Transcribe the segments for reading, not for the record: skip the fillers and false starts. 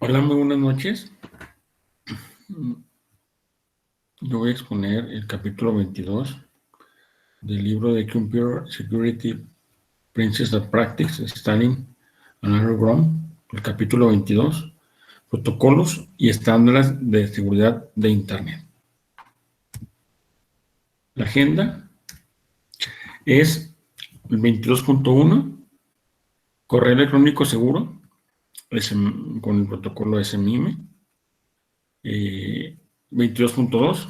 Hola, muy buenas noches. Yo voy a exponer el capítulo 22 del libro de Computer Security Principles and Practice, Stalin and Andrew Brown, el capítulo 22, protocolos y estándares de seguridad de Internet. La agenda es el 22.1, correo electrónico seguro, con el protocolo SMIME. 22.2,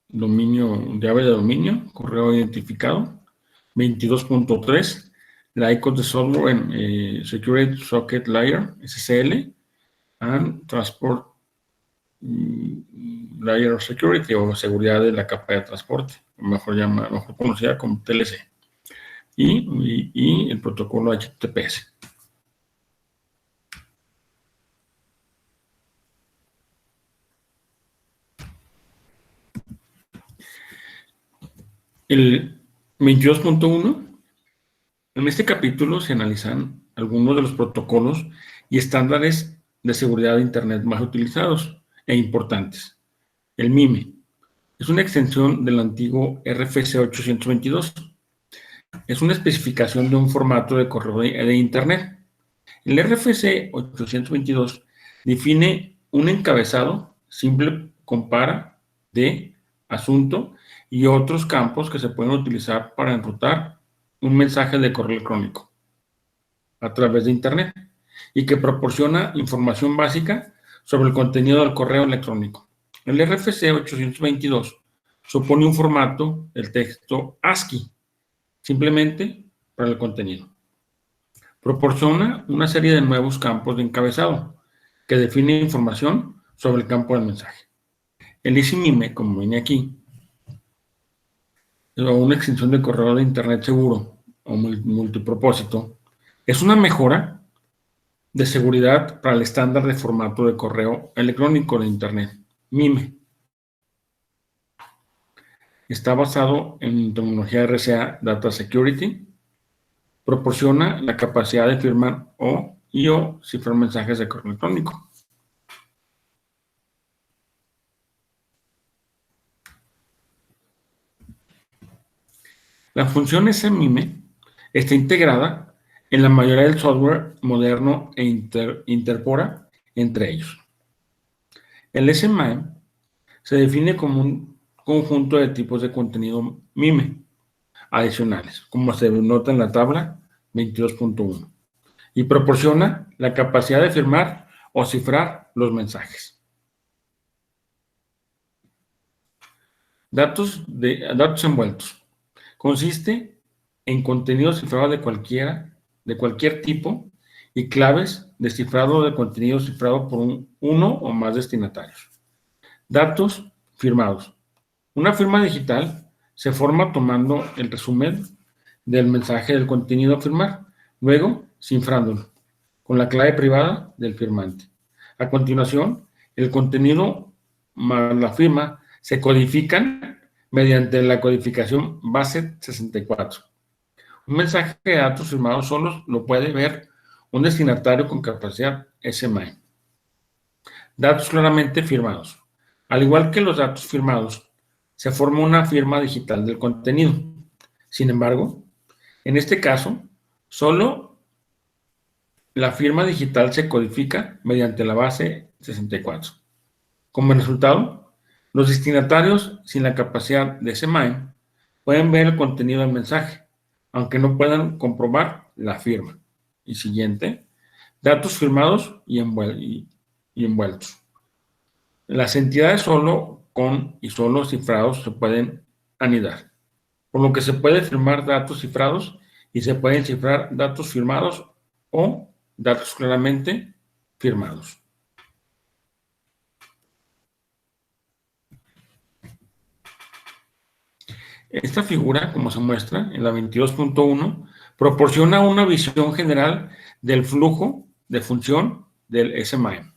dominio, llave de dominio, correo identificado. 22.3, la ICOS de software en Security Socket Layer, SSL, and Transport Layer of Security, o seguridad de la capa de transporte, mejor conocida como TLC, y el protocolo HTTPS. El 22.1, en este capítulo se analizan algunos de los protocolos y estándares de seguridad de Internet más utilizados e importantes. El MIME es una extensión del antiguo RFC 822. Es una especificación de un formato de correo de Internet. El RFC 822 define un encabezado simple, compara, de, asunto y otros campos que se pueden utilizar para enrutar un mensaje de correo electrónico a través de Internet y que proporciona información básica sobre el contenido del correo electrónico. El RFC 822 supone un formato del texto ASCII, simplemente para el contenido. Proporciona una serie de nuevos campos de encabezado que define información sobre el campo del mensaje. El ICMIME, como viene aquí, o una extensión de correo de Internet seguro o multipropósito, es una mejora de seguridad para el estándar de formato de correo electrónico de Internet, MIME. Está basado en tecnología RSA Data Security. Proporciona la capacidad de firmar o cifrar mensajes de correo electrónico. La función SMIME está integrada en la mayoría del software moderno e interpora entre ellos. El SMIME se define como un conjunto de tipos de contenido MIME adicionales, como se nota en la tabla 22.1, y proporciona la capacidad de firmar o cifrar los mensajes. Datos envueltos. Consiste en contenido cifrado de cualquier tipo y claves de cifrado de contenido cifrado por uno o más destinatarios. Datos firmados. Una firma digital se forma tomando el resumen del mensaje del contenido a firmar, luego cifrándolo con la clave privada del firmante. A continuación, el contenido más la firma se codifican mediante la codificación base 64. Un mensaje de datos firmados solo lo puede ver un destinatario con capacidad SMIME. Datos claramente firmados. Al igual que los datos firmados, se forma una firma digital del contenido. Sin embargo, en este caso, solo la firma digital se codifica mediante la base 64. Como resultado, los destinatarios sin la capacidad de SMIME pueden ver el contenido del mensaje, aunque no puedan comprobar la firma. Y siguiente, datos firmados y envueltos. Las entidades solo con y solo cifrados se pueden anidar, por lo que se puede firmar datos cifrados y se pueden cifrar datos firmados o datos claramente firmados. Esta figura, como se muestra en la 22.1, proporciona una visión general del flujo de función del SMIME.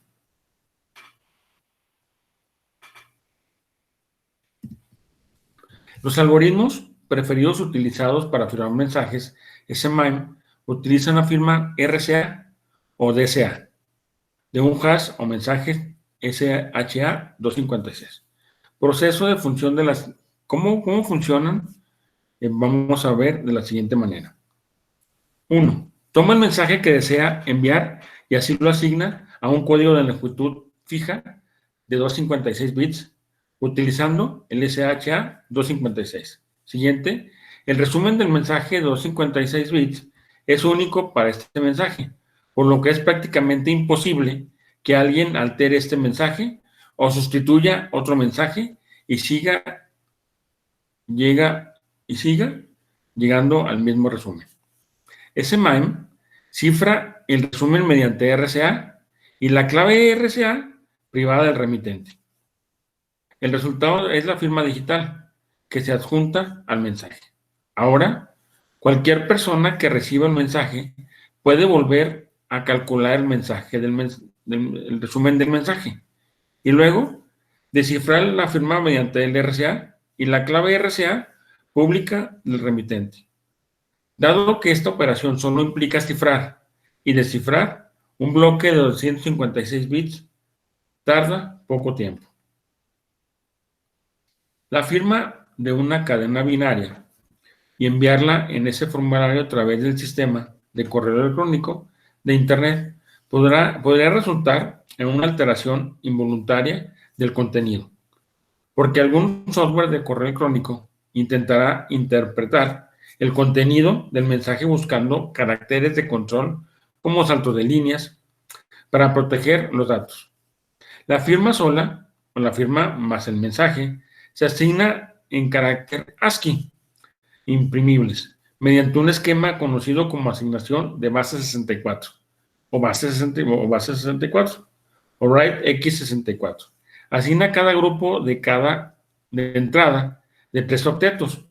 Los algoritmos preferidos utilizados para firmar mensajes SMIME utilizan la firma RCA o DCA. de un hash o mensaje SHA-256. Proceso de función de las... ¿Cómo funcionan? Vamos a ver de la siguiente manera. 1. Toma el mensaje que desea enviar y así lo asigna a un código de longitud fija de 256 bits utilizando el SHA-256. Siguiente, el resumen del mensaje de 256 bits es único para este mensaje, por lo que es prácticamente imposible que alguien altere este mensaje o sustituya otro mensaje y siga llegando al mismo resumen. Ese MIME cifra el resumen mediante RSA y la clave RSA privada del remitente. El resultado es la firma digital que se adjunta al mensaje. Ahora, cualquier persona que reciba el mensaje puede volver a calcular el mensaje el resumen del mensaje y luego descifrar la firma mediante el RSA y la clave RSA pública del remitente. Dado que esta operación solo implica cifrar y descifrar un bloque de 256 bits, tarda poco tiempo. La firma de una cadena binaria y enviarla en ese formulario a través del sistema de correo electrónico de Internet podría resultar en una alteración involuntaria del contenido, porque algún software de correo electrónico intentará interpretar el contenido del mensaje buscando caracteres de control como saltos de líneas para proteger los datos. La firma sola o la firma más el mensaje se asigna en carácter ASCII imprimibles mediante un esquema conocido como asignación de base 64 o base 64 o write x64. Asigna cada grupo de entrada de 3 octetos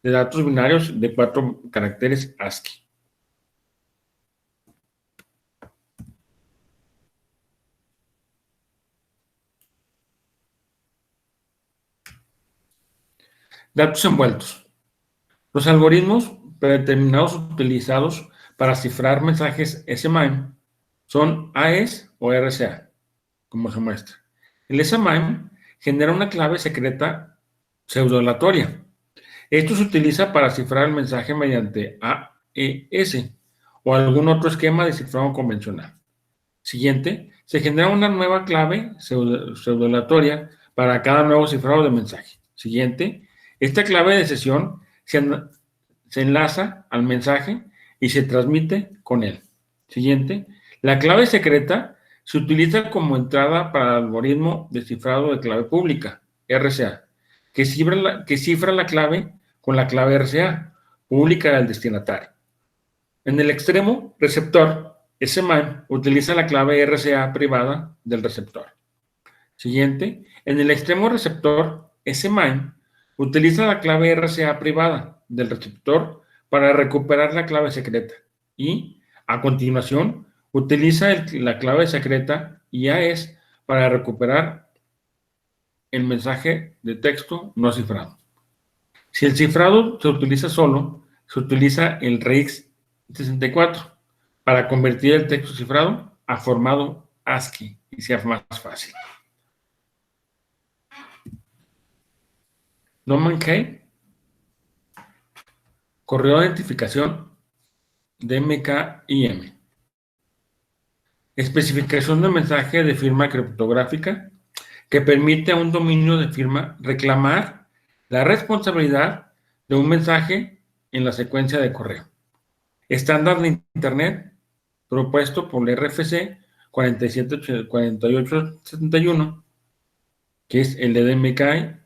de datos binarios de 4 caracteres ASCII. Datos envueltos. Los algoritmos predeterminados utilizados para cifrar mensajes SMIME son AES o RSA, como se muestra. El SMIME genera una clave secreta pseudo-aleatoria. Esto se utiliza para cifrar el mensaje mediante AES o algún otro esquema de cifrado convencional. Siguiente, se genera una nueva clave pseudo-aleatoria para cada nuevo cifrado de mensaje. Siguiente, esta clave de sesión se enlaza al mensaje y se transmite con él. Siguiente, la clave secreta se utiliza como entrada para el algoritmo de cifrado de clave pública, RSA, que cifra la clave con la clave RSA pública del destinatario. En el extremo receptor, SMIME utiliza la clave RSA privada del receptor. Siguiente, en el extremo receptor, SMIME utiliza la clave RSA privada del receptor para recuperar la clave secreta y, a continuación, utiliza la clave secreta IAES para recuperar el mensaje de texto no cifrado. Si el cifrado se utiliza solo, se utiliza el RX64 para convertir el texto cifrado a formato ASCII y sea más fácil. Norman Kay, correo de identificación DMKIM. Especificación de mensaje de firma criptográfica que permite a un dominio de firma reclamar la responsabilidad de un mensaje en la secuencia de correo. Estándar de Internet propuesto por el RFC 4871, que es el DMKIM.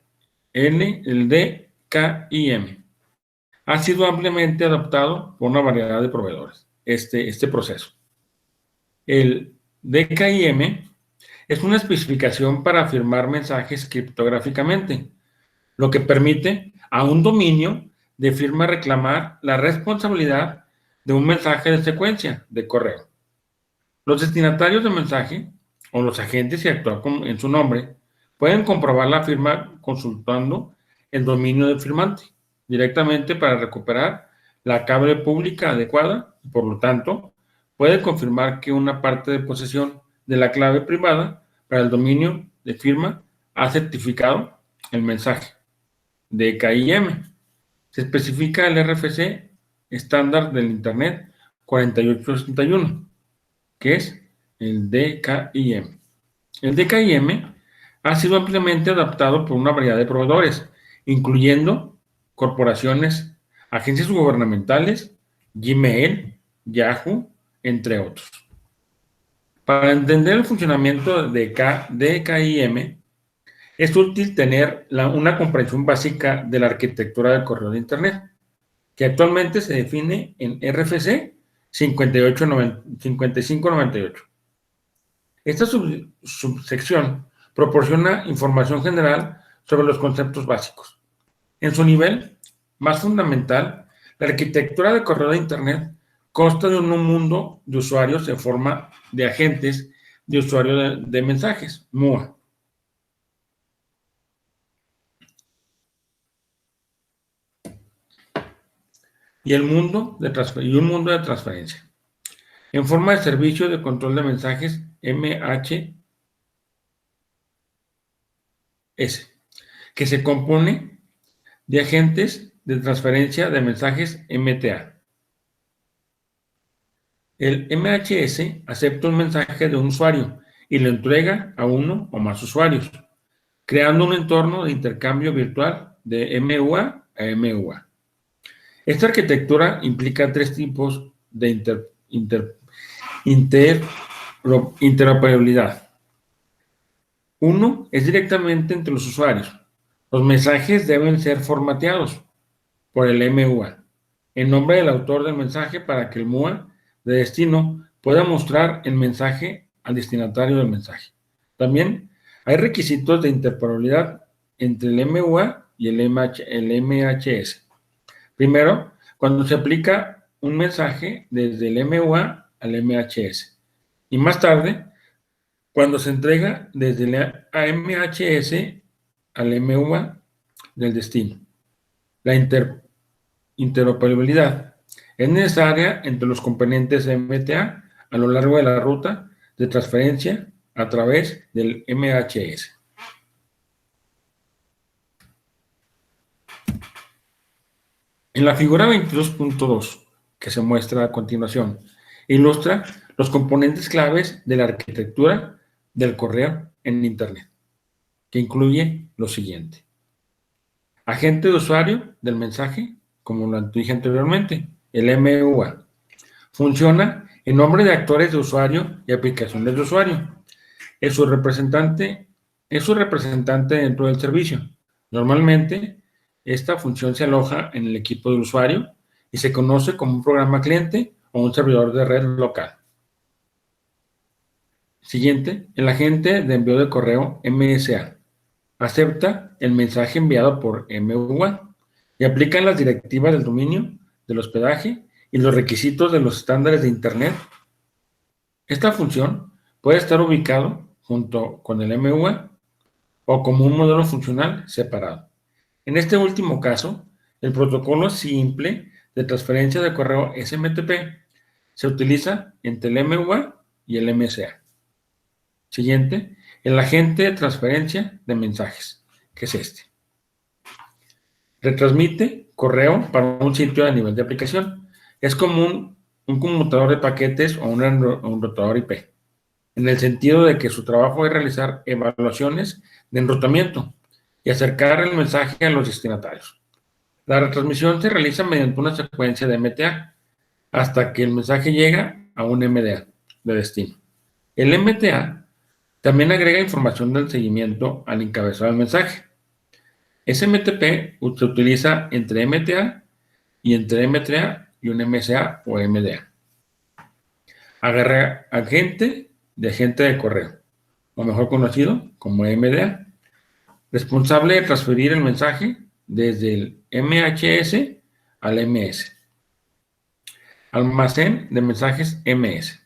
Ha sido ampliamente adoptado por una variedad de proveedores, este proceso. El DKIM es una especificación para firmar mensajes criptográficamente, lo que permite a un dominio de firma reclamar la responsabilidad de un mensaje de secuencia de correo. Los destinatarios del mensaje o los agentes que actúan en su nombre pueden comprobar la firma consultando el dominio del firmante directamente para recuperar la clave pública adecuada y, por lo tanto, puede confirmar que una parte de posesión de la clave privada para el dominio de firma ha certificado el mensaje DKIM. Se especifica el RFC estándar del Internet 4861, que es el DKIM. El DKIM ha sido ampliamente adaptado por una variedad de proveedores, incluyendo corporaciones, agencias gubernamentales, Gmail, Yahoo, entre otros. Para entender el funcionamiento de DKIM, es útil tener una comprensión básica de la arquitectura del correo de Internet, que actualmente se define en RFC 5598. Esta subsección proporciona información general sobre los conceptos básicos. En su nivel más fundamental, la arquitectura de correo de Internet consta de un mundo de usuarios en forma de agentes de usuario de mensajes, MUA. Y un mundo de transferencia, en forma de servicio de control de mensajes, MHS, que se compone de agentes de transferencia de mensajes, MTA. El MHS acepta un mensaje de un usuario y lo entrega a uno o más usuarios, creando un entorno de intercambio virtual de MUA a MUA. Esta arquitectura implica tres tipos de interoperabilidad. Uno es directamente entre los usuarios. Los mensajes deben ser formateados por el MUA en nombre del autor del mensaje para que el MUA de destino pueda mostrar el mensaje al destinatario del mensaje. También hay requisitos de interoperabilidad entre el MUA y el MHS. Primero, cuando se aplica un mensaje desde el MUA al MHS. Y más tarde, cuando se entrega desde el MHS al MUA del destino. La interoperabilidad es necesaria entre los componentes MTA a lo largo de la ruta de transferencia a través del MHS. En la figura 22.2, que se muestra a continuación, ilustra los componentes claves de la arquitectura del correo en Internet, que incluye lo siguiente. Agente de usuario del mensaje, como lo dije anteriormente, el MUA. Funciona en nombre de actores de usuario y aplicaciones de usuario. Es su representante dentro del servicio. Normalmente, esta función se aloja en el equipo del usuario y se conoce como un programa cliente o un servidor de red local. Siguiente, el agente de envío de correo MSA. Acepta el mensaje enviado por MUA y aplica las directivas del dominio, del hospedaje y los requisitos de los estándares de Internet. Esta función puede estar ubicado junto con el MUA o como un modelo funcional separado. En este último caso, el protocolo simple de transferencia de correo SMTP se utiliza entre el MUA y el MSA. Siguiente, el agente de transferencia de mensajes, que es este. Retransmite correo para un sitio a nivel de aplicación. Es como un conmutador de paquetes o un rotador IP, en el sentido de que su trabajo es realizar evaluaciones de enrutamiento y acercar el mensaje a los destinatarios. La retransmisión se realiza mediante una secuencia de MTA hasta que el mensaje llega a un MDA de destino. El MTA también agrega información del seguimiento al encabezado del mensaje. SMTP se utiliza entre MTA y entre MTA y un MSA o MDA. Agente de correo, o mejor conocido como MDA, responsable de transferir el mensaje desde el MHS al MS. Almacén de mensajes MS.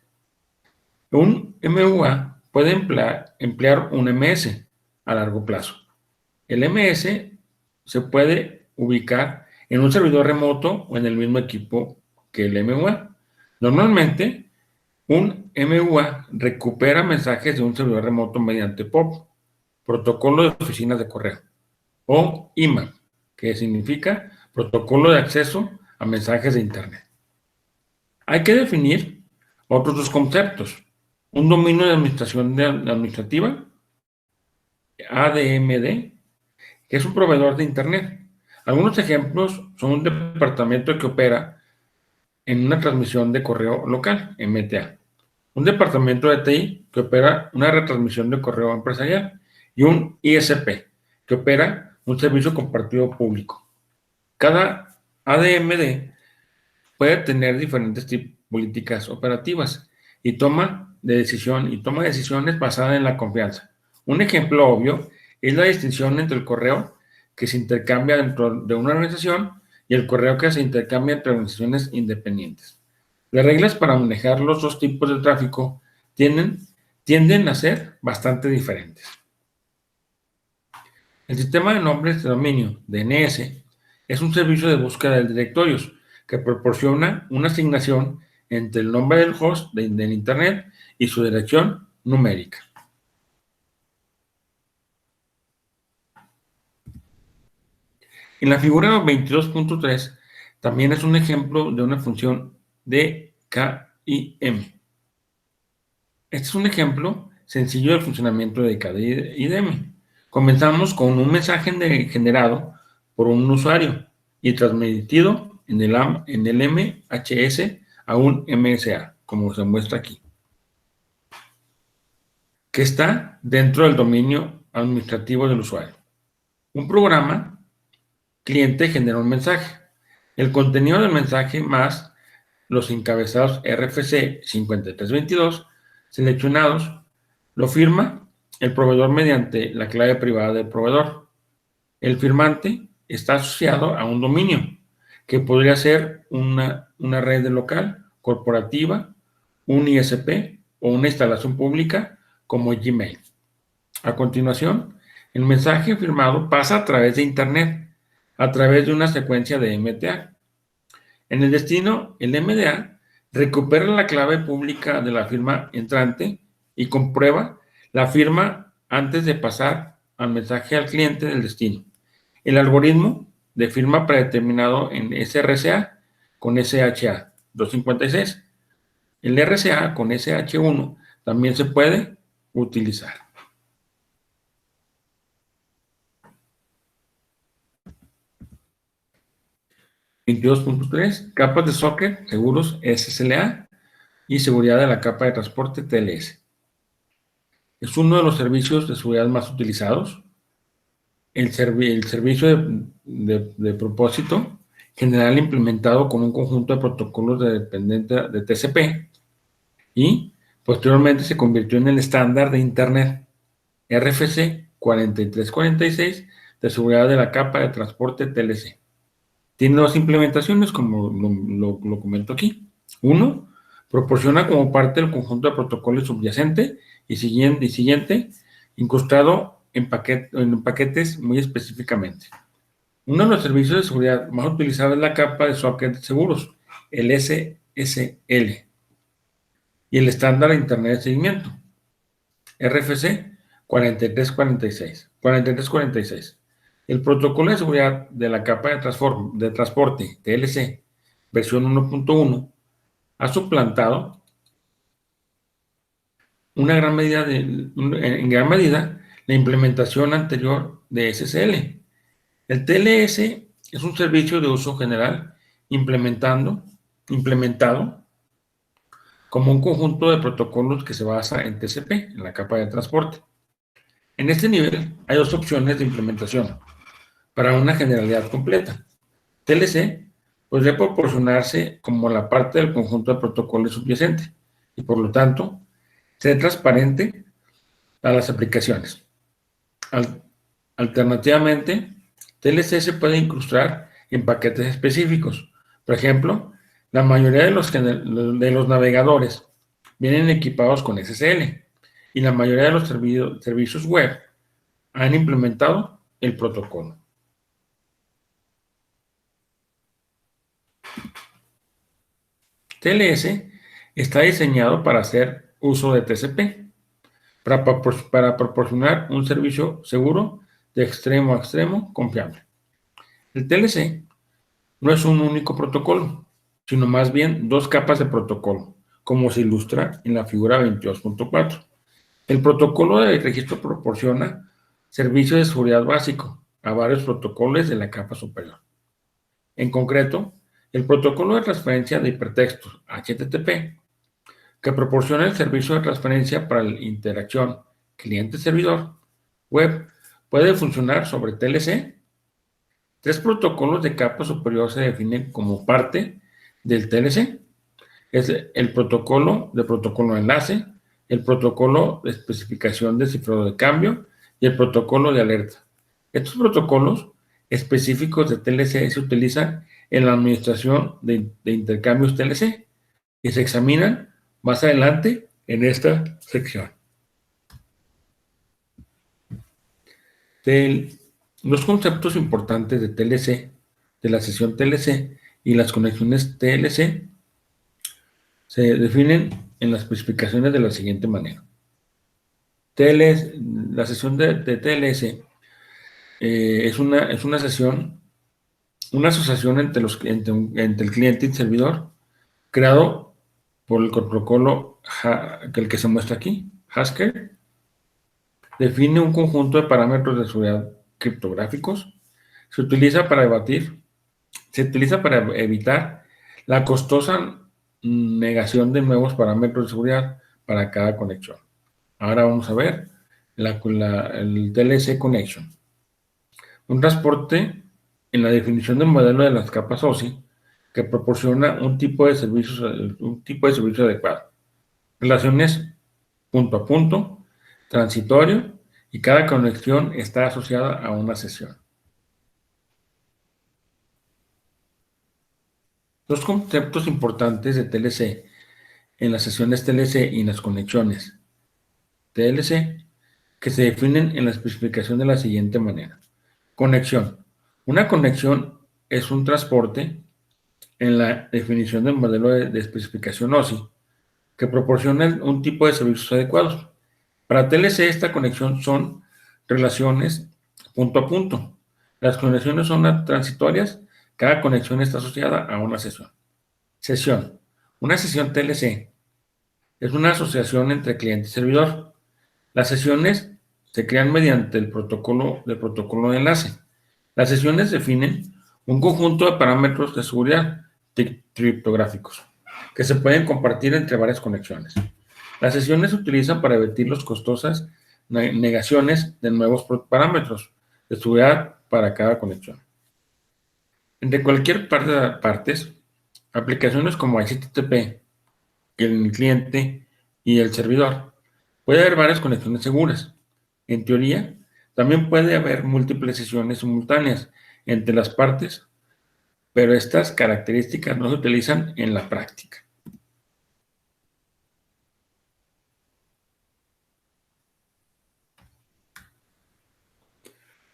Un MUA puede emplear un MS a largo plazo. El MS se puede ubicar en un servidor remoto o en el mismo equipo que el MUA. Normalmente, Un MUA recupera mensajes de un servidor remoto mediante POP, protocolo de oficinas de correo, o IMAP, que significa protocolo de acceso a mensajes de Internet. Hay que definir otros dos conceptos. Un dominio de administración administrativa, ADMD, que es un proveedor de Internet. Algunos ejemplos son un departamento que opera en una transmisión de correo local, MTA. Un departamento de TI que opera una retransmisión de correo empresarial y un ISP que opera un servicio compartido público. Cada ADMD puede tener diferentes políticas operativas y toma decisiones basadas en la confianza. Un ejemplo obvio es la distinción entre el correo que se intercambia dentro de una organización y el correo que se intercambia entre organizaciones independientes. Las reglas para manejar los dos tipos de tráfico tienden a ser bastante diferentes. El sistema de nombres de dominio, DNS, es un servicio de búsqueda de directorios que proporciona una asignación entre el nombre del host del Internet y su dirección numérica. En la figura 22.3 también es un ejemplo de una función DKIM. Este es un ejemplo sencillo del funcionamiento de DKIM. Comenzamos con un mensaje generado por un usuario y transmitido en el MHS a un MSA, como se muestra aquí, que está dentro del dominio administrativo del usuario. Un programa cliente genera un mensaje. El contenido del mensaje más los encabezados RFC 5322 seleccionados lo firma el proveedor mediante la clave privada del proveedor. El firmante está asociado a un dominio, que podría ser una red local, corporativa, un ISP o una instalación pública como Gmail. A continuación, el mensaje firmado pasa a través de Internet, a través de una secuencia de MTA. En el destino, el MDA recupera la clave pública de la firma entrante y comprueba la firma antes de pasar al mensaje al cliente del destino. El algoritmo de firma predeterminado en SRCA con SHA 256. El RCA con SH1 también se puede utilizar. (22.3) Capas de socket, seguros SSLA y seguridad de la capa de transporte TLS. Es uno de los servicios de seguridad más utilizados. El servicio de propósito general implementado con un conjunto de protocolos de dependencia de TCP y posteriormente se convirtió en el estándar de Internet RFC 4346 de seguridad de la capa de transporte TLC. Tiene dos implementaciones, como lo comento aquí. Uno, proporciona como parte del conjunto de protocolos subyacente y siguiente incrustado en paquetes muy específicamente. Uno de los servicios de seguridad más utilizados es la capa de socket seguros, el SSL, y el estándar de Internet de seguimiento, RFC 4346. El protocolo de seguridad de la capa de transporte, TLC, versión 1.1, ha suplantado en gran medida la implementación anterior de SSL. El TLS es un servicio de uso general implementado como un conjunto de protocolos que se basa en TCP, en la capa de transporte. En este nivel hay dos opciones de implementación para una generalidad completa. TLC podría proporcionarse como la parte del conjunto de protocolos subyacente y por lo tanto ser transparente a las aplicaciones. Alternativamente, TLC se puede incrustar en paquetes específicos. Por ejemplo, la mayoría de los navegadores vienen equipados con SSL y la mayoría de los servicios web han implementado el protocolo. TLS Está diseñado para hacer uso de TCP, para proporcionar un servicio seguro de extremo a extremo confiable. El TLC no es un único protocolo, sino más bien dos capas de protocolo, como se ilustra en la figura 22.4. El protocolo de registro proporciona servicio de seguridad básico a varios protocolos de la capa superior. En concreto, el protocolo de transferencia de hipertextos HTTP, que proporciona el servicio de transferencia para la interacción cliente-servidor web, puede funcionar sobre TLC. Tres protocolos de capa superior se definen como parte del TLC. Es el protocolo de enlace, el protocolo de especificación de cifrado de cambio y el protocolo de alerta. Estos protocolos específicos de TLC se utilizan en la administración de intercambios TLC y se examinan más adelante en esta sección. Los conceptos importantes de TLC, de la sesión TLC y las conexiones TLC se definen en las especificaciones de la siguiente manera. La sesión de TLS es una sesión, una asociación entre el cliente y el servidor, creado por el protocolo el que se muestra aquí, Haskell. Define un conjunto de parámetros de seguridad criptográficos. Se utiliza para evitar la costosa negación de nuevos parámetros de seguridad para cada conexión. Ahora vamos a ver el TLC Connection. Un transporte en la definición del modelo de las capas OSI que proporciona un tipo de servicio adecuado. Relaciones punto a punto, transitorio, y cada conexión está asociada a una sesión. Dos conceptos importantes de TLC en las sesiones TLC y en las conexiones TLC que se definen en la especificación de la siguiente manera. Conexión. Una conexión es un transporte en la definición del modelo de especificación OSI que proporciona un tipo de servicios adecuados. Para TLC esta conexión son relaciones punto a punto. Las conexiones son transitorias. Cada conexión está asociada a una sesión. Sesión. Una sesión TLC es una asociación entre cliente y servidor. Las sesiones se crean mediante el protocolo de enlace. Las sesiones definen un conjunto de parámetros de seguridad criptográficos que se pueden compartir entre varias conexiones. Las sesiones se utilizan para evitar las costosas negaciones de nuevos parámetros de seguridad para cada conexión. Entre cualquier partes, aplicaciones como HTTP, el cliente y el servidor, puede haber varias conexiones seguras. En teoría, también puede haber múltiples sesiones simultáneas entre las partes, pero estas características no se utilizan en la práctica.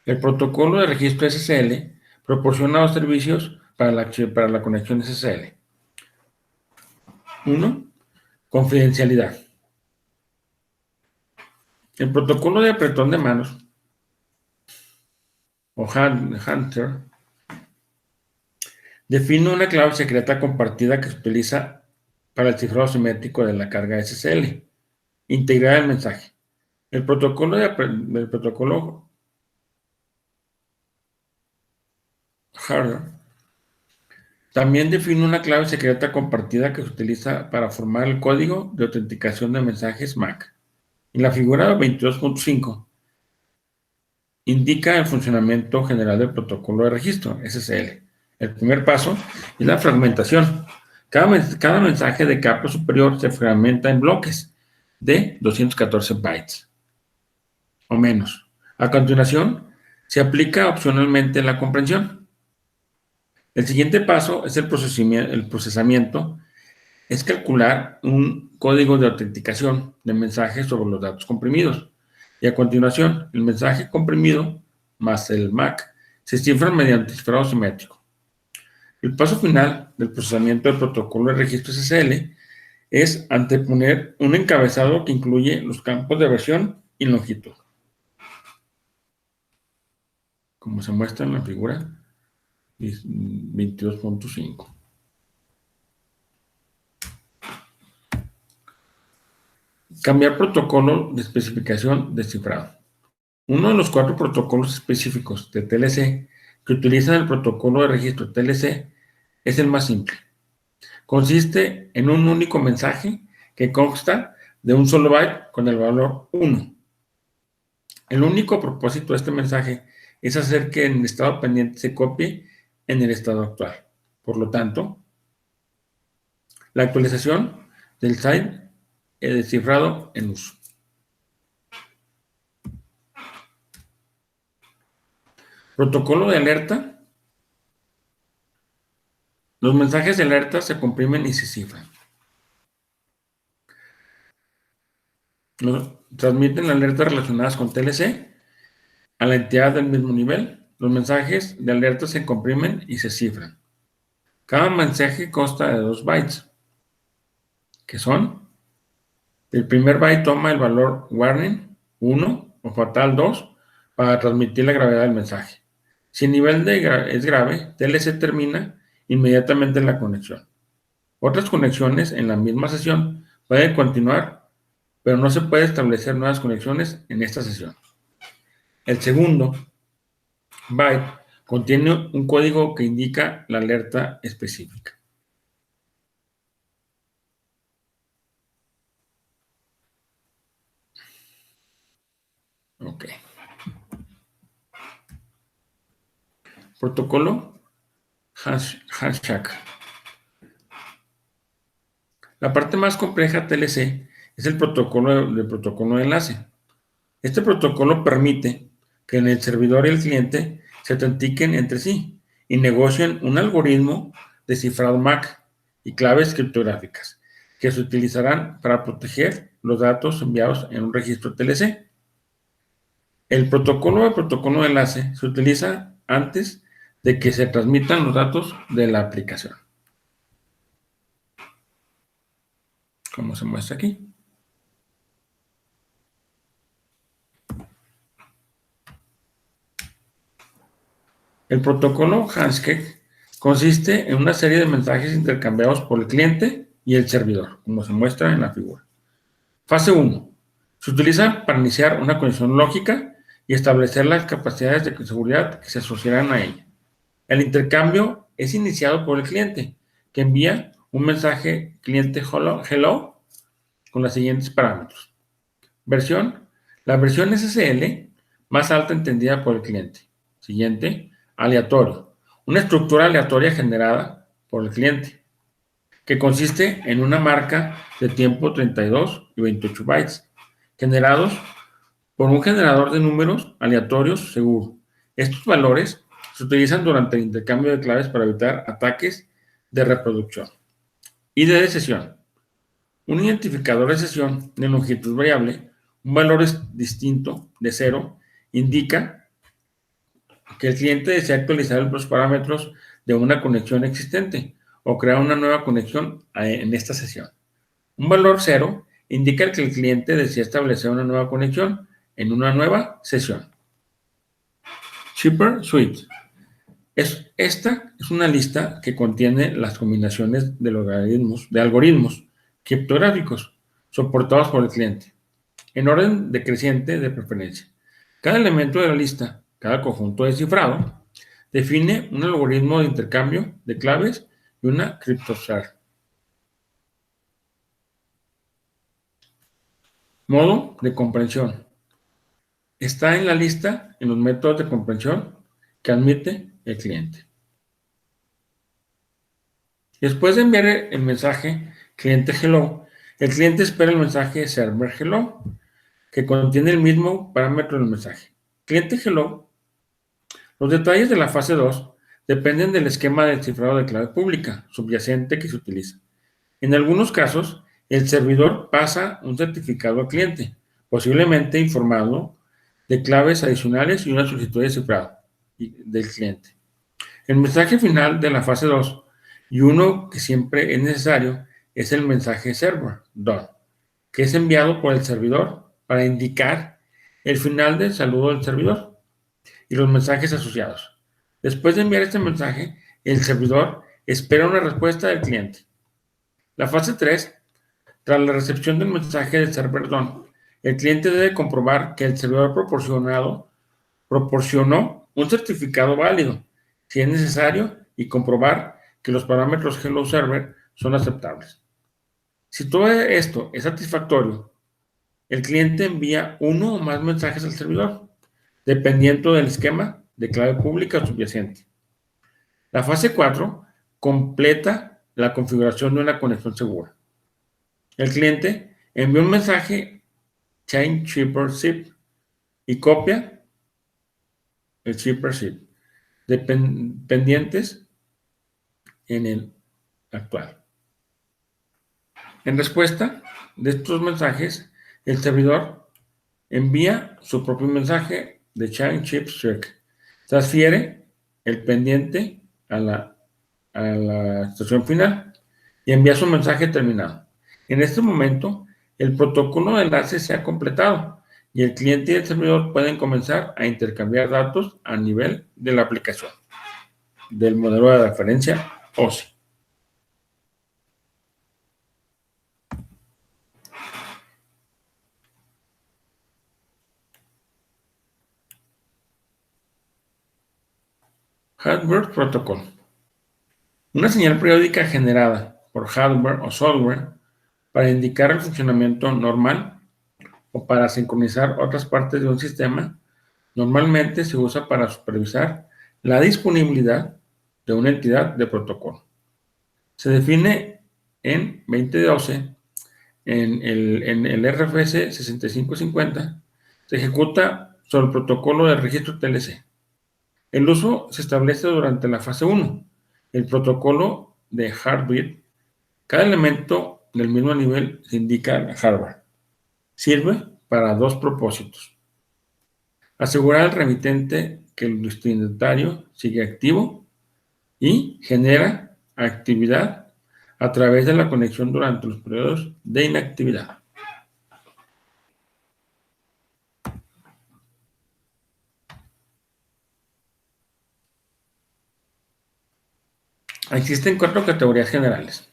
El protocolo de registro SSL proporciona dos servicios para la conexión SSL. Uno, confidencialidad. El protocolo de apretón de manos o Hunter define una clave secreta compartida que se utiliza para el cifrado simétrico de la carga SSL, integrar el mensaje. El protocolo Harder también define una clave secreta compartida que se utiliza para formar el código de autenticación de mensajes MAC. En la figura 22.5 indica el funcionamiento general del protocolo de registro, SSL. El primer paso es la fragmentación. Cada mensaje de capa superior se fragmenta en bloques de 214 bytes o menos. A continuación, se aplica opcionalmente la comprensión. El siguiente paso es el procesamiento, es calcular un código de autenticación de mensajes sobre los datos comprimidos. Y a continuación, el mensaje comprimido más el MAC se cifran mediante cifrado simétrico. El paso final del procesamiento del protocolo de registro SSL es anteponer un encabezado que incluye los campos de versión y longitud, como se muestra en la figura 22.5. Cambiar protocolo de especificación de cifrado. Uno de los 4 protocolos específicos de TLC que utilizan el protocolo de registro TLC es el más simple. Consiste en un único mensaje que consta de un solo byte con el valor 1. El único propósito de este mensaje es hacer que el estado pendiente se copie en el estado actual. Por lo tanto, la actualización del site es descifrado en uso. Protocolo de alerta. Los mensajes de alerta se comprimen y se cifran. Transmiten alertas relacionadas con TLC a la entidad del mismo nivel. Los mensajes de alerta se comprimen y se cifran. Cada mensaje consta de 2 bytes, que son: el primer byte toma el valor warning 1 o fatal 2 para transmitir la gravedad del mensaje. Si el nivel es grave, TLC termina inmediatamente la conexión. Otras conexiones en la misma sesión pueden continuar, pero no se puede establecer nuevas conexiones en esta sesión. El segundo byte contiene un código que indica la alerta específica. Ok. Protocolo Handshake. La parte más compleja de TLC es el protocolo de enlace. Este protocolo permite que el servidor y el cliente se autentiquen entre sí y negocien un algoritmo de cifrado MAC y claves criptográficas que se utilizarán para proteger los datos enviados en un registro TLC. El protocolo de enlace se utiliza antes de que se transmitan los datos de la aplicación, como se muestra aquí. El protocolo Handshake consiste en una serie de mensajes intercambiados por el cliente y el servidor, como se muestra en la figura. Fase 1. Se utiliza para iniciar una conexión lógica y establecer las capacidades de seguridad que se asociarán a ella. El intercambio es iniciado por el cliente, que envía un mensaje cliente hello con los siguientes parámetros. Versión. La versión SSL más alta entendida por el cliente. Siguiente. Aleatorio. Una estructura aleatoria generada por el cliente, que consiste en una marca de tiempo 32 y 28 bytes, generados por un generador de números aleatorios seguro. Estos valores se utilizan durante el intercambio de claves para evitar ataques de reproducción. ID de sesión. Un identificador de sesión de longitud variable, un valor distinto de 0, indica que el cliente desea actualizar los parámetros de una conexión existente o crear una nueva conexión en esta sesión. Un valor 0 indica que el cliente desea establecer una nueva conexión en una nueva sesión. Shipper Suite. Esta es una lista que contiene las combinaciones de algoritmos criptográficos soportados por el cliente, en orden decreciente de preferencia. Cada elemento de la lista, cada conjunto descifrado, define un algoritmo de intercambio de claves y una criptosfera. Modo de comprensión. Está en la lista en los métodos de comprensión que admite el cliente. Después de enviar el mensaje cliente hello, el cliente espera el mensaje server hello, que contiene el mismo parámetro del mensaje. Cliente hello. Los detalles de la fase 2 dependen del esquema de cifrado de clave pública subyacente que se utiliza. En algunos casos, el servidor pasa un certificado al cliente, posiblemente informado de claves adicionales y una solicitud de cifrado del cliente. El mensaje final de la fase 2, y uno que siempre es necesario, es el mensaje server, done, que es enviado por el servidor para indicar el final del saludo del servidor y los mensajes asociados. Después de enviar este mensaje, el servidor espera una respuesta del cliente. La fase 3, tras la recepción del mensaje del server done, el cliente debe comprobar que el servidor proporcionó un certificado válido, si es necesario, y comprobar que los parámetros Hello Server son aceptables. Si todo esto es satisfactorio, el cliente envía uno o más mensajes al servidor, dependiendo del esquema de clave pública subyacente. La fase 4 completa la configuración de una conexión segura. El cliente envía un mensaje Chain Shipper Zip y copia el Shipper Zip de pendientes en el actual. En respuesta de estos mensajes, el servidor envía su propio mensaje de Chain Ship Circ. Transfiere el pendiente a la estación final y envía su mensaje terminado. En este momento, el protocolo de enlace se ha completado y el cliente y el servidor pueden comenzar a intercambiar datos a nivel de la aplicación del modelo de referencia OSI. Hardware Protocol. Una señal periódica generada por hardware o software para indicar el funcionamiento normal o para sincronizar otras partes de un sistema, normalmente se usa para supervisar la disponibilidad de una entidad de protocolo. Se define en 2012 en el RFC 6550, se ejecuta sobre el protocolo de registro TLC. El uso se establece durante la fase 1, el protocolo de Heartbeat. Cada elemento del mismo nivel se indica en hardware. Sirve para dos propósitos: asegurar al remitente que el destinatario sigue activo y genera actividad a través de la conexión durante los periodos de inactividad. Existen 4 categorías generales.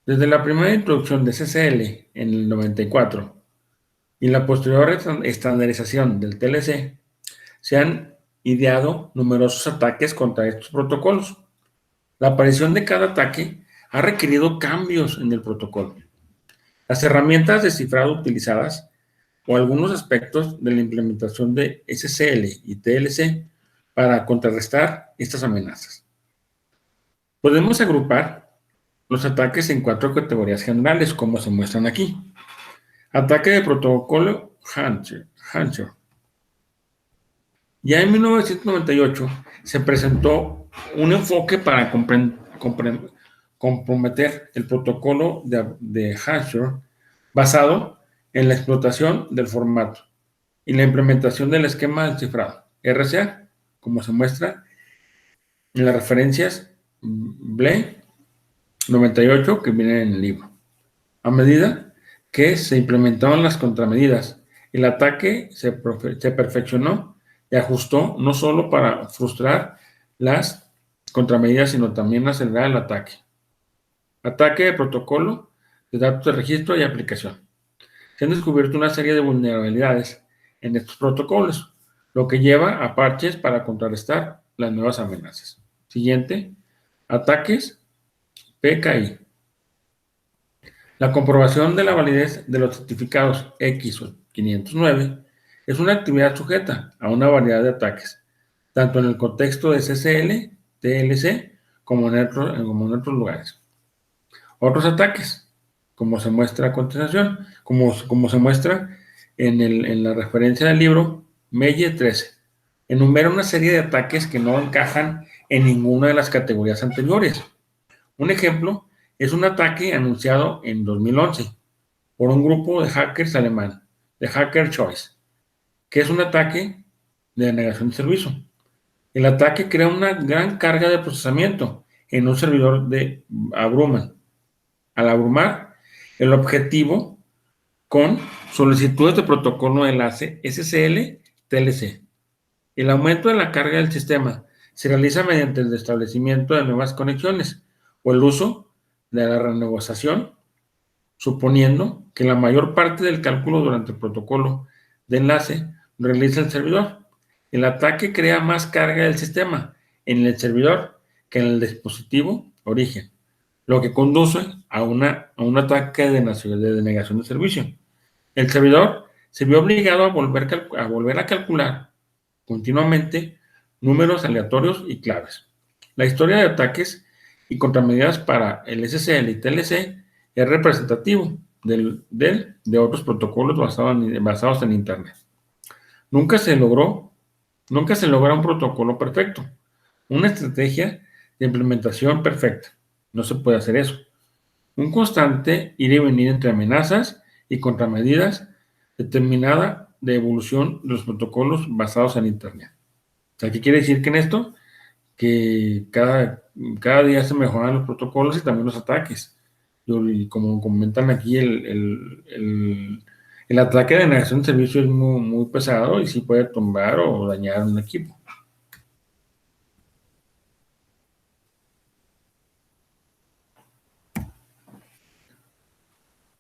Desde la primera introducción de CCL en el 94 y la posterior estandarización del TLC, se han ideado numerosos ataques contra estos protocolos. La aparición de cada ataque ha requerido cambios en el protocolo. Las herramientas de cifrado utilizadas o algunos aspectos de la implementación de SSL y TLC para contrarrestar estas amenazas. Podemos agrupar los ataques en 4 categorías generales, como se muestran aquí. Ataque de protocolo Hunter. Ya en 1998 se presentó un enfoque para comprometer el protocolo de Hansher basado en la explotación del formato y la implementación del esquema de cifrado, RCA, como se muestra en las referencias BLE 98 que vienen en el libro. A medida que se implementaban las contramedidas, el ataque se perfeccionó y ajustó no solo para frustrar las contramedidas, sino también acelerar el ataque. Ataque de protocolo de datos de registro y aplicación. Se han descubierto una serie de vulnerabilidades en estos protocolos, lo que lleva a parches para contrarrestar las nuevas amenazas. Siguiente, ataques PKI. La comprobación de la validez de los certificados X o 509 es una actividad sujeta a una variedad de ataques, tanto en el contexto de CCL, TLC, como en otros lugares. Otros ataques, como se muestra a continuación, como se muestra en la referencia del libro Melle 13, enumera una serie de ataques que no encajan en ninguna de las categorías anteriores. Un ejemplo es un ataque anunciado en 2011 por un grupo de hackers alemán, de Hacker Choice, que es un ataque de negación de servicio. El ataque crea una gran carga de procesamiento en un servidor de Abruman, al abrumar el objetivo con solicitudes de protocolo de enlace SSL-TLC. El aumento de la carga del sistema se realiza mediante el establecimiento de nuevas conexiones o el uso de la renegociación, suponiendo que la mayor parte del cálculo durante el protocolo de enlace lo realiza el servidor. El ataque crea más carga del sistema en el servidor que en el dispositivo origen, lo que conduce a un ataque de denegación de servicio. El servidor se vio obligado a volver a calcular continuamente números aleatorios y claves. La historia de ataques y contramedidas para el SSL y TLC es representativo de otros protocolos basados en Internet. Nunca se logra un protocolo perfecto, una estrategia de implementación perfecta. No se puede hacer eso. Un constante ir y venir entre amenazas y contramedidas determinada de evolución de los protocolos basados en Internet. O sea, ¿qué quiere decir que en esto? Que cada día se mejoran los protocolos y también los ataques. Y como comentan aquí, el ataque de denegación de servicio es muy, muy pesado y sí puede tumbar o dañar un equipo.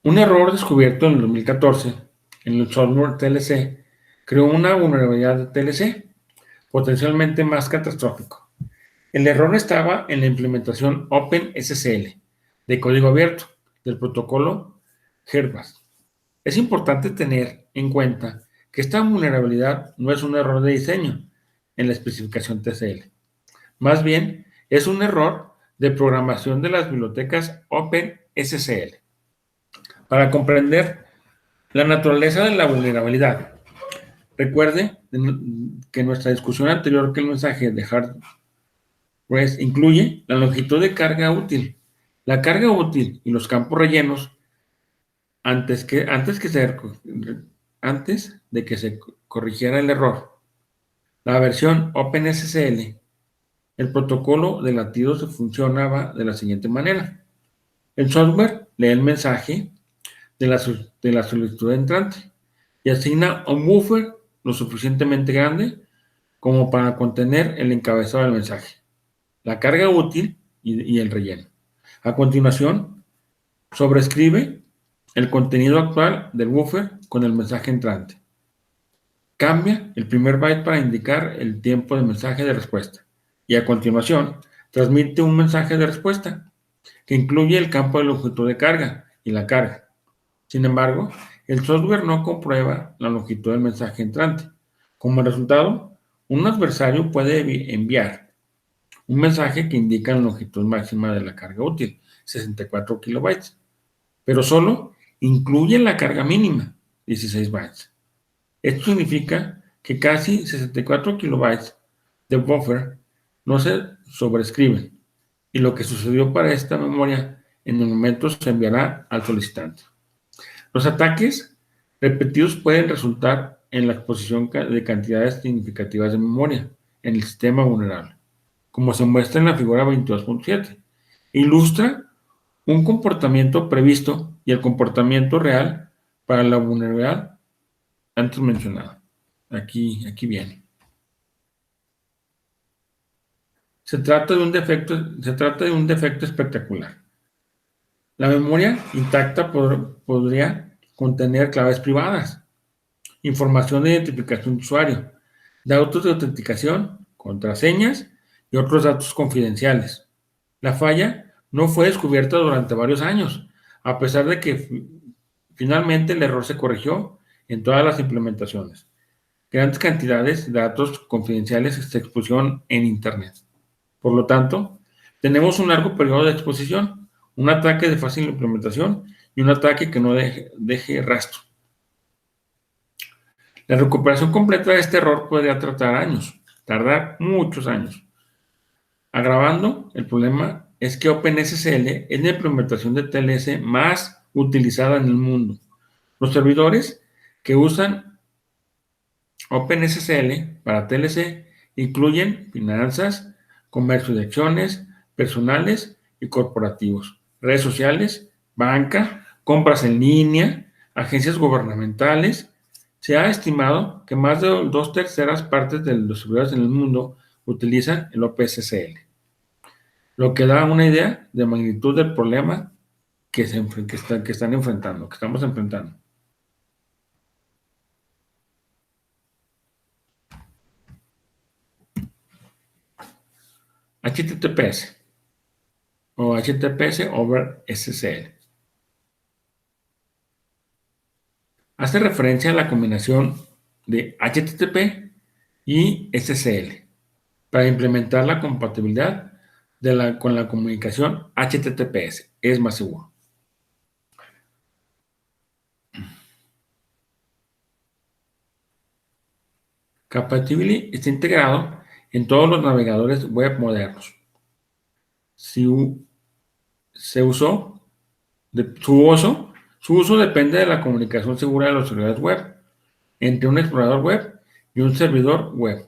Un error descubierto en el 2014 en el software TLC creó una vulnerabilidad de TLC potencialmente más catastrófico. El error estaba en la implementación OpenSSL de código abierto del protocolo Herbas. Es importante tener en cuenta que esta vulnerabilidad no es un error de diseño en la especificación TCL. Más bien, es un error de programación de las bibliotecas OpenSSL. Para comprender la naturaleza de la vulnerabilidad, recuerde que nuestra discusión anterior que el mensaje de hard REST incluye la longitud de carga útil. La carga útil y los campos rellenos antes de que se corrigiera el error. La versión OpenSSL, el protocolo de latidos funcionaba de la siguiente manera. El software lee el mensaje de la solicitud entrante y asigna un buffer lo suficientemente grande como para contener el encabezado del mensaje, la carga útil y el relleno. A continuación, sobrescribe el contenido actual del buffer con el mensaje entrante. Cambia el primer byte para indicar el tiempo de mensaje de respuesta y a continuación transmite un mensaje de respuesta que incluye el campo de longitud de carga y la carga. Sin embargo, el software no comprueba la longitud del mensaje entrante. Como resultado, un adversario puede enviar un mensaje que indica la longitud máxima de la carga útil, 64 kilobytes, pero solo incluye la carga mínima, 16 bytes. Esto significa que casi 64 kilobytes de buffer no se sobrescriben y lo que sucedió para esta memoria en el momento se enviará al solicitante. Los ataques repetidos pueden resultar en la exposición de cantidades significativas de memoria en el sistema vulnerable, como se muestra en la figura 22.7. Ilustra un comportamiento previsto y el comportamiento real para la vulnerabilidad antes mencionada. Aquí viene. Se trata de un defecto espectacular. La memoria intacta podría contener claves privadas, información de identificación de usuario, datos de autenticación, contraseñas y otros datos confidenciales. La falla no fue descubierta durante varios años, a pesar de que finalmente el error se corrigió en todas las implementaciones. Grandes cantidades de datos confidenciales se expusieron en Internet. Por lo tanto, tenemos un largo periodo de exposición, un ataque de fácil implementación y un ataque que no deje rastro. La recuperación completa de este error podría tardar muchos años. Agravando, el problema es que OpenSSL es la implementación de TLS más utilizada en el mundo. Los servidores que usan OpenSSL para TLC incluyen finanzas, comercio de acciones, personales y corporativos, redes sociales banca, compras en línea, agencias gubernamentales. Se ha estimado que más de 2/3 de los servidores en el mundo utilizan el OpenSSL, lo que da una idea de magnitud del problema que están enfrentando, que estamos enfrentando. HTTPS o HTTPS over SSL. Hace referencia a la combinación de HTTP y SSL para implementar la compatibilidad con la comunicación HTTPS. Es más seguro. Compatibility está integrado en todos los navegadores web modernos. Su uso depende de la comunicación segura de los servidores web entre un explorador web y un servidor web.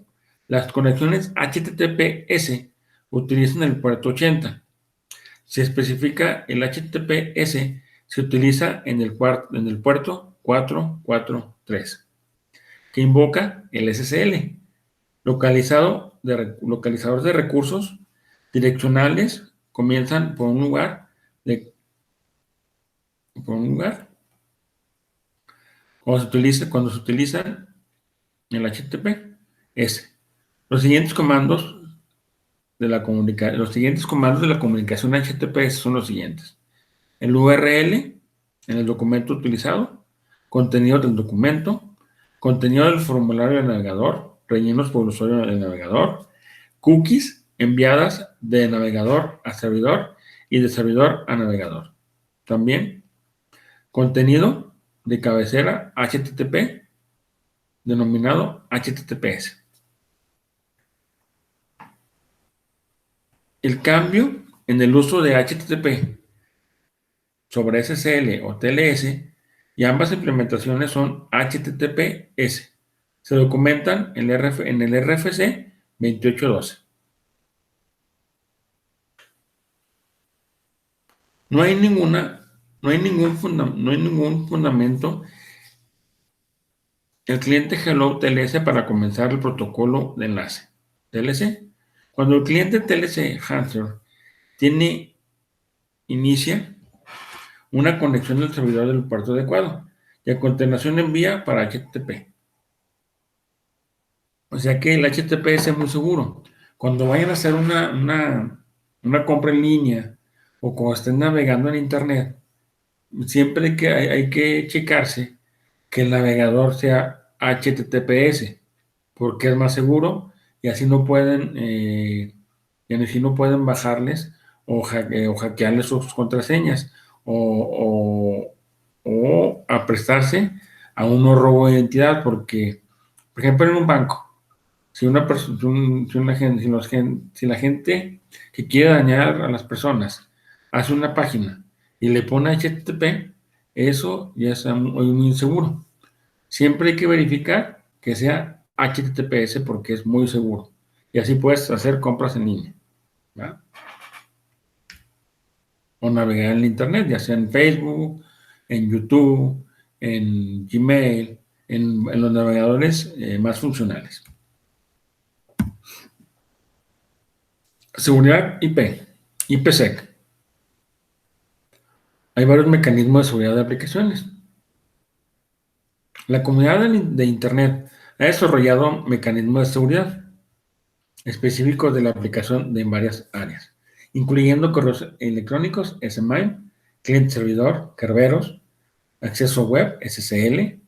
Las conexiones HTTPS utilizan el puerto 80. Se especifica el HTTPS se utiliza en el puerto 443, que invoca el SSL, localizadores de recursos direccionales comienzan por un lugar. Cuando se utiliza el HTTPS. Los siguientes comandos los siguientes comandos de la comunicación HTTPS son los siguientes: el URL en el documento utilizado, contenido del documento, contenido del formulario del navegador, rellenos por el usuario del navegador, cookies enviadas de navegador a servidor y de servidor a navegador. También contenido de cabecera HTTP denominado HTTPS. El cambio en el uso de HTTP sobre SSL o TLS y ambas implementaciones son HTTPS. Se documentan en el RFC 2812. No hay ningún fundamento el cliente Hello TLS para comenzar el protocolo de enlace TLC. Cuando el cliente TLC Answer inicia una conexión del servidor del puerto adecuado y a continuación envía para HTTP. O sea que el HTTPS es muy seguro. Cuando vayan a hacer una compra en línea o cuando estén navegando en internet, siempre hay que checarse que el navegador sea HTTPS, porque es más seguro y así no pueden, bajarles o hackearles sus contraseñas o a prestarse a un robo de identidad, porque, por ejemplo, en un banco, si la gente que quiere dañar a las personas hace una página y le pone HTTP, eso ya es muy inseguro. Siempre hay que verificar que sea HTTPS porque es muy seguro. Y así puedes hacer compras en línea, ¿verdad? O navegar en internet, ya sea en Facebook, en YouTube, en Gmail, en los navegadores más funcionales. Seguridad IPsec. Hay varios mecanismos de seguridad de aplicaciones. La comunidad de Internet ha desarrollado mecanismos de seguridad específicos de la aplicación en varias áreas, incluyendo correos electrónicos, SMI, cliente-servidor, Kerberos, acceso web, SSL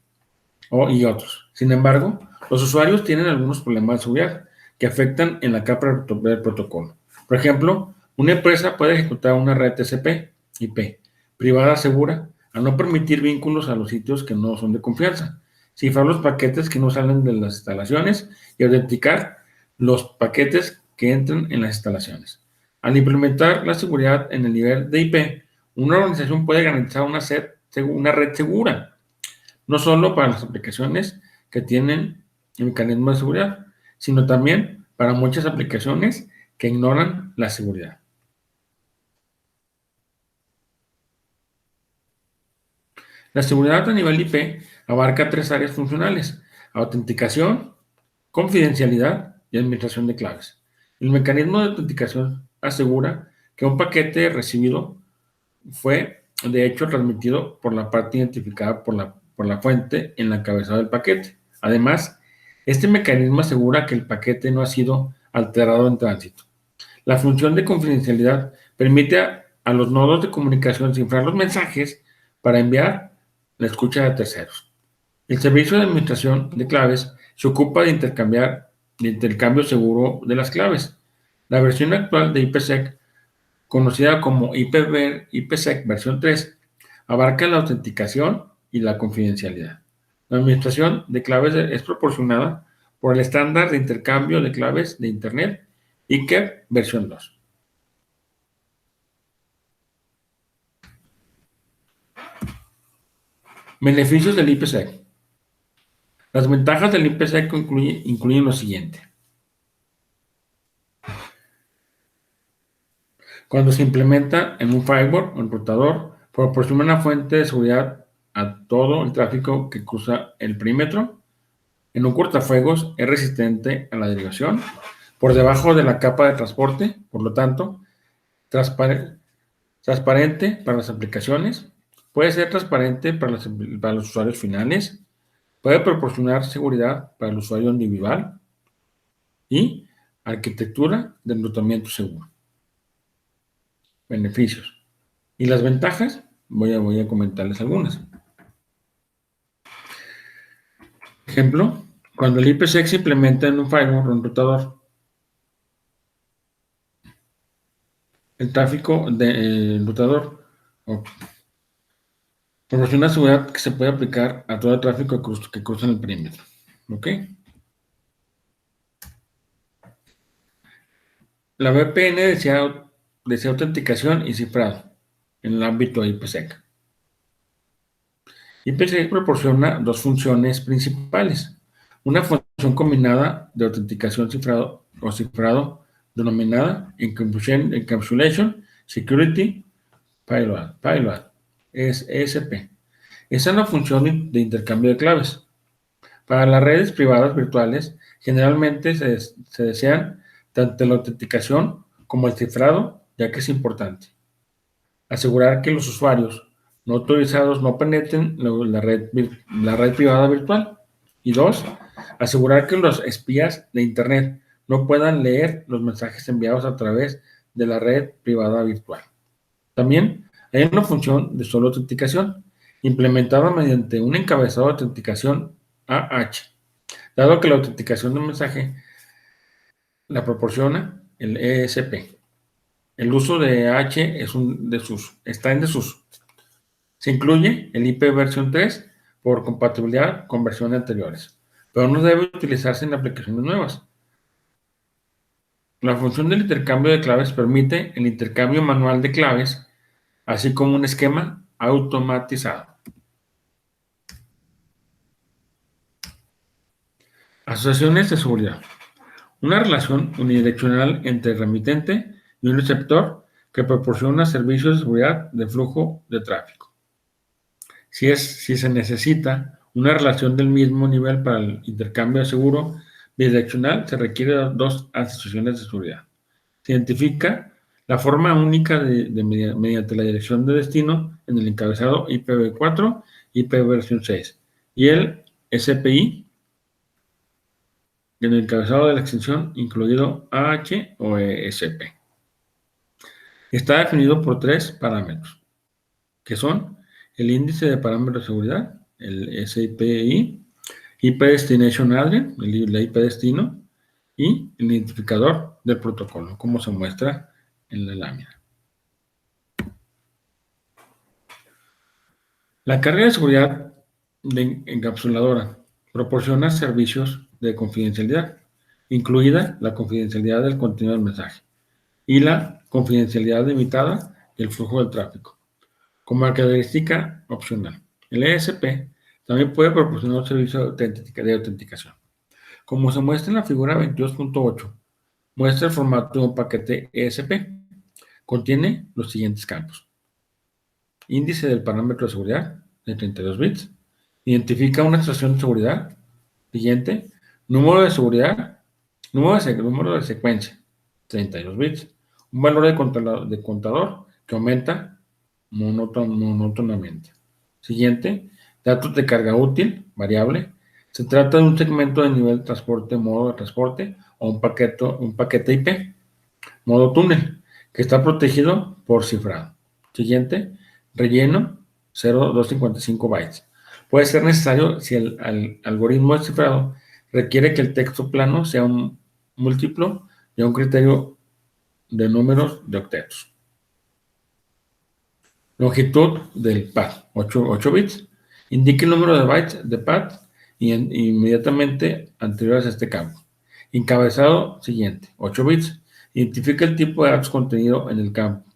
y otros. Sin embargo, los usuarios tienen algunos problemas de seguridad que afectan en la capa del protocolo. Por ejemplo, una empresa puede ejecutar una red TCP/IP privada segura a no permitir vínculos a los sitios que no son de confianza, cifrar los paquetes que no salen de las instalaciones y autenticar los paquetes que entran en las instalaciones. Al implementar la seguridad en el nivel de IP, una organización puede garantizar una red segura, no solo para las aplicaciones que tienen el mecanismo de seguridad, sino también para muchas aplicaciones que ignoran la seguridad. La seguridad a nivel IP abarca tres áreas funcionales: autenticación, confidencialidad y administración de claves. El mecanismo de autenticación asegura que un paquete recibido fue, de hecho, transmitido por la parte identificada por la fuente en la encabezado del paquete. Además, este mecanismo asegura que el paquete no ha sido alterado en tránsito. La función de confidencialidad permite a los nodos de comunicación cifrar los mensajes para enviar la escucha de terceros. El servicio de administración de claves se ocupa de intercambio seguro de las claves. La versión actual de IPsec, conocida como IPsec versión 3, abarca la autenticación y la confidencialidad. La administración de claves es proporcionada por el estándar de intercambio de claves de Internet IKEV versión 2. Beneficios del IPsec. Las ventajas del IPsec incluyen lo siguiente. Cuando se implementa en un firewall o enrutador, proporciona una fuente de seguridad a todo el tráfico que cruza el perímetro. En un cortafuegos es resistente a la derivación por debajo de la capa de transporte, por lo tanto, transparente para las aplicaciones, puede ser transparente para los usuarios finales, puede proporcionar seguridad para el usuario individual y arquitectura de enrutamiento seguro. Beneficios. ¿Y las ventajas? Voy a comentarles algunas. Ejemplo, cuando el IPsec se implementa en un firewall o enrutador, el tráfico del enrutador proporciona seguridad que se puede aplicar a todo el tráfico que cruza en el perímetro. ¿Ok? La VPN desea autenticación y cifrado en el ámbito de IPsec. IPsec proporciona dos funciones principales. Una función combinada de autenticación cifrado denominada Encapsulation Security Payload, es ESP. Esa es la función de intercambio de claves. Para las redes privadas virtuales, generalmente se desean tanto la autenticación como el cifrado, ya que es importante. Asegurar que los usuarios no autorizados no penetren la red privada virtual. Y dos, asegurar que los espías de Internet no puedan leer los mensajes enviados a través de la red privada virtual. También hay una función de solo autenticación, implementada mediante un encabezado de autenticación AH, dado que la autenticación de un mensaje la proporciona el ESP. El uso de AH está en desuso. Se incluye el IP versión 3 por compatibilidad con versiones anteriores, pero no debe utilizarse en aplicaciones nuevas. La función del intercambio de claves permite el intercambio manual de claves, así como un esquema automatizado. Asociaciones de seguridad. Una relación unidireccional entre el remitente y un receptor que proporciona servicios de seguridad de flujo de tráfico. Si se necesita una relación del mismo nivel para el intercambio de seguro bidireccional, se requieren dos asociaciones de seguridad. Se identifica la forma única mediante la dirección de destino en el encabezado IPv4, IP versión 6 y el SPI en el encabezado de la extensión incluido AH o ESP. Está definido por tres parámetros, que son el índice de parámetros de seguridad, el SPI, IP Destination Address, la IP destino, y el identificador del protocolo, como se muestra en la lámina. La carga de seguridad encapsuladora proporciona servicios de confidencialidad, incluida la confidencialidad del contenido del mensaje y la confidencialidad limitada y el flujo del tráfico, como característica opcional. El ESP también puede proporcionar un servicio de autenticación. Como se muestra en la figura 22.8, muestra el formato de un paquete ESP. Contiene los siguientes campos: índice del parámetro de seguridad, de 32 bits. Identifica una extracción de seguridad. Siguiente, número de seguridad, número de secuencia, 32 bits. Un valor de contador que aumenta monótonamente. Siguiente, datos de carga útil, variable. Se trata de un segmento de nivel de transporte, modo de transporte o un paquete IP, modo túnel, que está protegido por cifrado. Siguiente, relleno 0,255 bytes. Puede ser necesario si el algoritmo de cifrado requiere que el texto plano sea un múltiplo de un criterio de números de octetos. Longitud del pad, 8 bits. Indica el número de bytes de pad inmediatamente anteriores a este campo. Encabezado siguiente, 8 bits. Identifica el tipo de datos contenido en el campo.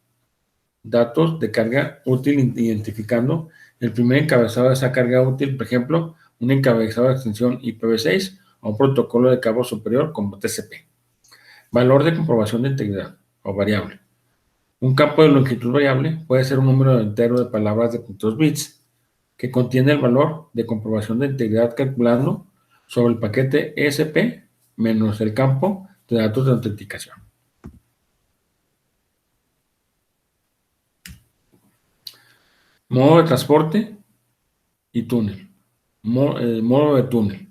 Datos de carga útil identificando el primer encabezado de esa carga útil, por ejemplo, un encabezado de extensión IPv6 o un protocolo de cabo superior como TCP. Valor de comprobación de integridad o variable. Un campo de longitud variable puede ser un número entero de palabras de 500 bits que contiene el valor de comprobación de integridad calculando sobre el paquete ESP menos el campo de datos de autenticación. Modo de transporte y túnel. Modo de túnel.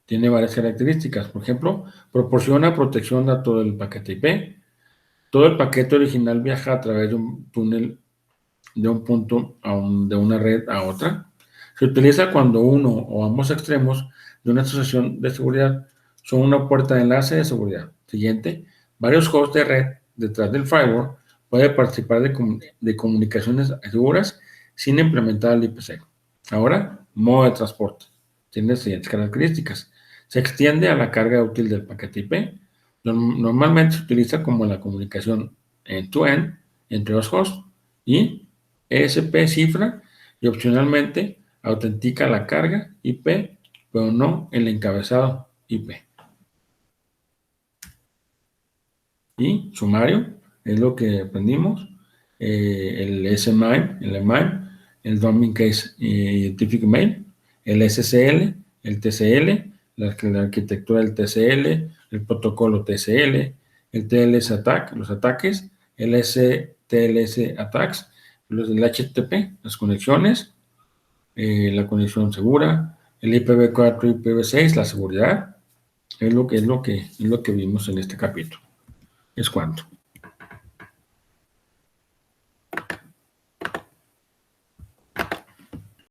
Tiene varias características. Por ejemplo, proporciona protección a todo el paquete IP. Todo el paquete original viaja a través de un túnel de un punto de una red a otra. Se utiliza cuando uno o ambos extremos de una asociación de seguridad son una puerta de enlace de seguridad. Siguiente, varios hosts de red detrás del firewall pueden participar de comunicaciones seguras sin implementar el IPsec. Ahora, modo de transporte. Tiene las siguientes características. Se extiende a la carga útil del paquete IP. Normalmente se utiliza como la comunicación end-to-end entre los hosts y ESP cifra y opcionalmente autentica la carga IP, pero no el encabezado IP. Y sumario es lo que aprendimos. El SMIME, el EMIME, el Domain Case Identific Mail, el SSL, el TCL, la arquitectura del TCL, el protocolo TCL, el TLS Attack, los ataques, el STLS Attacks, el HTTP, las conexiones, la conexión segura, el IPv4 y IPv6, la seguridad, es lo que vimos en este capítulo. Es cuanto.